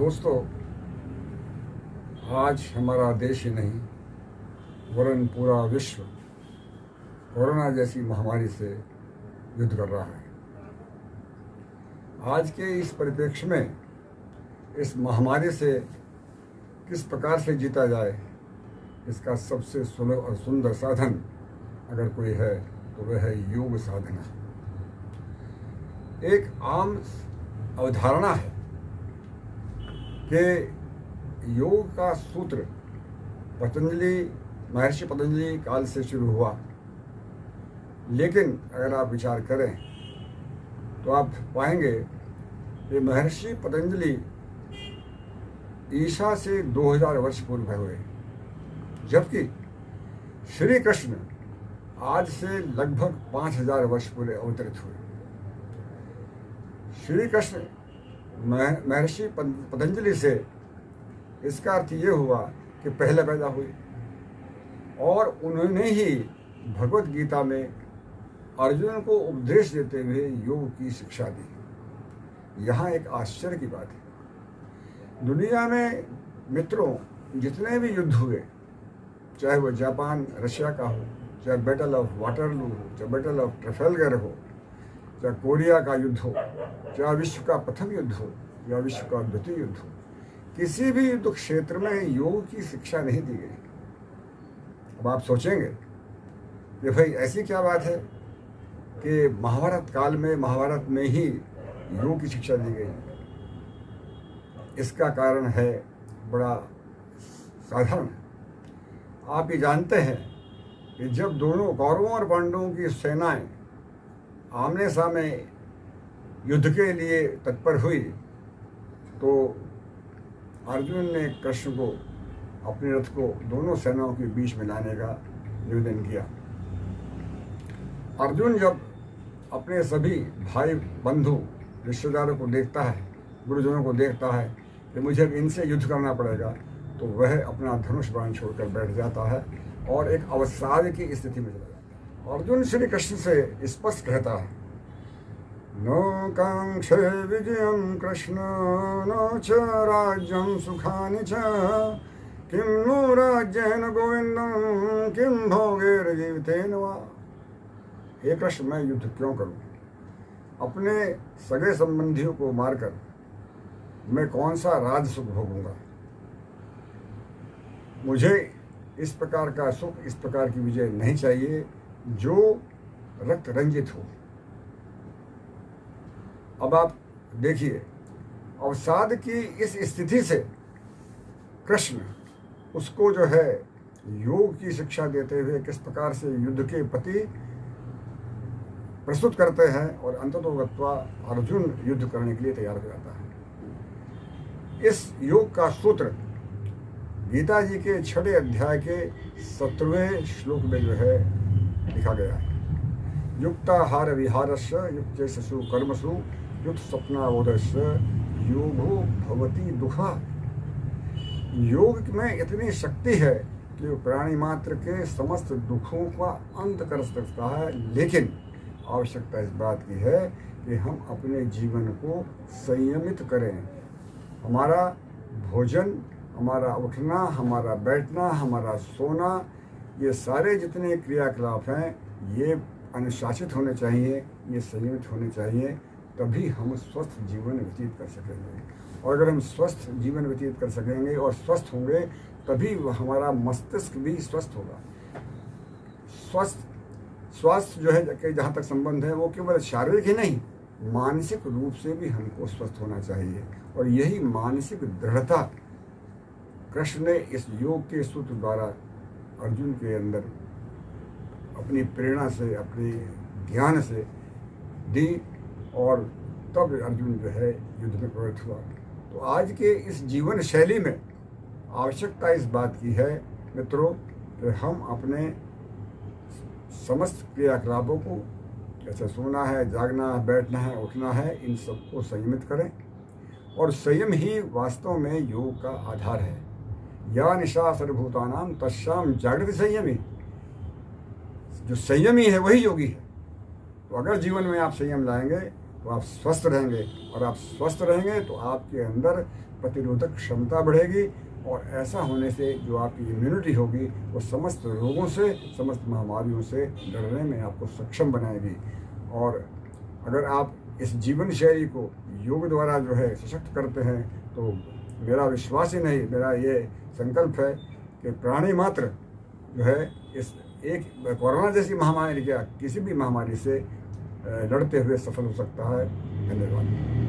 दोस्तों, आज हमारा देश ही नहीं वरन पूरा विश्व कोरोना जैसी महामारी से युद्ध कर रहा है। आज के इस परिप्रेक्ष्य में इस महामारी से किस प्रकार से जीता जाए, इसका सबसे सुलभ और सुंदर साधन अगर कोई है तो वह है योग साधना। एक आम अवधारणा है कि योग का सूत्र महर्षि पतंजलि काल से शुरू हुआ, लेकिन अगर आप विचार करें तो आप पाएंगे कि महर्षि पतंजलि ईसा से 2000 वर्ष पूर्व हुए, जबकि श्री कृष्ण आज से लगभग 5000 वर्ष पूर्व अवतरित हुए। श्री कृष्ण महर्षि पतंजलि से इसका अर्थ ये हुआ कि पहले पैदा हुए, और उन्होंने ही भगवत गीता में अर्जुन को उपदेश देते हुए योग की शिक्षा दी। यहाँ एक आश्चर्य की बात है, दुनिया में मित्रों जितने भी युद्ध हुए, चाहे वो जापान रशिया का हो, चाहे बैटल ऑफ वाटरलू हो, चाहे बैटल ऑफ ट्रफेलगर हो, चाहे कोरिया का युद्ध हो, चाहे विश्व का प्रथम युद्ध हो या विश्व का द्वितीय युद्ध हो, किसी भी युद्ध क्षेत्र में योग की शिक्षा नहीं दी गई। अब आप सोचेंगे कि भाई ऐसी क्या बात है कि महाभारत काल में महाभारत में ही योग की शिक्षा दी गई। इसका कारण है बड़ा साधारण। आप ये जानते हैं कि जब दोनों कौरवों और पांडवों की सेनाएं आमने सामने युद्ध के लिए तत्पर हुई, तो अर्जुन ने कृष्ण को अपने रथ को दोनों सेनाओं के बीच में लाने का निवेदन किया। अर्जुन जब अपने सभी भाई बंधु रिश्तेदारों को देखता है, गुरुजनों को देखता है कि मुझे इनसे युद्ध करना पड़ेगा, तो वह अपना धनुष बाण छोड़कर बैठ जाता है और एक अवसाद की स्थिति में चला जाता है। अर्जुन श्री कृष्ण से स्पष्ट कहता है, न कांक्षे विजयं कृष्ण न च राज्यं सुखानि च किं नो राज्येन गोविंदं किं भोगैर्जीवितेन वा। हे कृष्ण, मैं युद्ध क्यों करूं? अपने सगे संबंधियों को मारकर मैं कौन सा राज सुख भोगूंगा? मुझे इस प्रकार का सुख, इस प्रकार की विजय नहीं चाहिए जो रक्त रंजित हो। अब आप देखिए, अवसाद की इस स्थिति से कृष्ण उसको जो है योग की शिक्षा देते हुए किस प्रकार से युद्ध के प्रति प्रस्तुत करते हैं, और अंततोगत्वा अर्जुन युद्ध करने के लिए तैयार हो जाता है। इस योग का सूत्र गीता जी के 6 अध्याय के 17वें श्लोक में जो है लिखा गया है, युक्ताहार विहारस्य युक्तेषु कर्मसु युक्त स्वप्नावोदस्य योगो भवति दुखा। योग में इतनी शक्ति है कि वो प्राणी मात्र के समस्त दुखों का अंत कर सकता है, लेकिन आवश्यकता इस बात की है कि हम अपने जीवन को संयमित करें। हमारा भोजन, हमारा उठना, हमारा बैठना, हमारा सोना, ये सारे जितने क्रियाकलाप हैं ये अनुशासित होने चाहिए, ये संयमित होने चाहिए, तभी हम स्वस्थ जीवन व्यतीत कर सकेंगे। और अगर हम स्वस्थ जीवन व्यतीत कर सकेंगे और स्वस्थ होंगे, तभी हमारा मस्तिष्क भी स्वस्थ होगा। स्वास्थ्य जो है कि जहाँ तक संबंध है वो केवल शारीरिक ही नहीं, मानसिक रूप से भी हमको स्वस्थ होना चाहिए। और यही मानसिक दृढ़ता कृष्ण ने इस योग के सूत्र द्वारा अर्जुन के अंदर अपनी प्रेरणा से, अपने ज्ञान से दी, और तब अर्जुन जो है युद्ध में प्रवृत्त हुआ। तो आज के इस जीवन शैली में आवश्यकता इस बात की है मित्रों कि हम अपने समस्त क्रियाकलापों को, जैसे सोना है, जागना है, बैठना है, उठना है, इन सबको संयमित करें। और संयम ही वास्तव में योग का आधार है। या निशा सर्वभूतानां तस्याम जागृति संयमी। जो संयमी है वही योगी है। तो अगर जीवन में आप संयम लाएंगे तो आप स्वस्थ रहेंगे, और आप स्वस्थ रहेंगे तो आपके अंदर प्रतिरोधक क्षमता बढ़ेगी, और ऐसा होने से जो आपकी इम्यूनिटी होगी वो समस्त रोगों से, समस्त महामारियों से लड़ने में आपको सक्षम बनाएगी। और अगर आप इस जीवन शैली को योग द्वारा जो है सशक्त करते हैं, तो मेरा विश्वास ही नहीं, मेरा ये संकल्प है कि प्राणी मात्र जो है इस एक कोरोना जैसी महामारी, क्या किसी भी महामारी से लड़ते हुए सफल हो सकता है। धन्यवाद।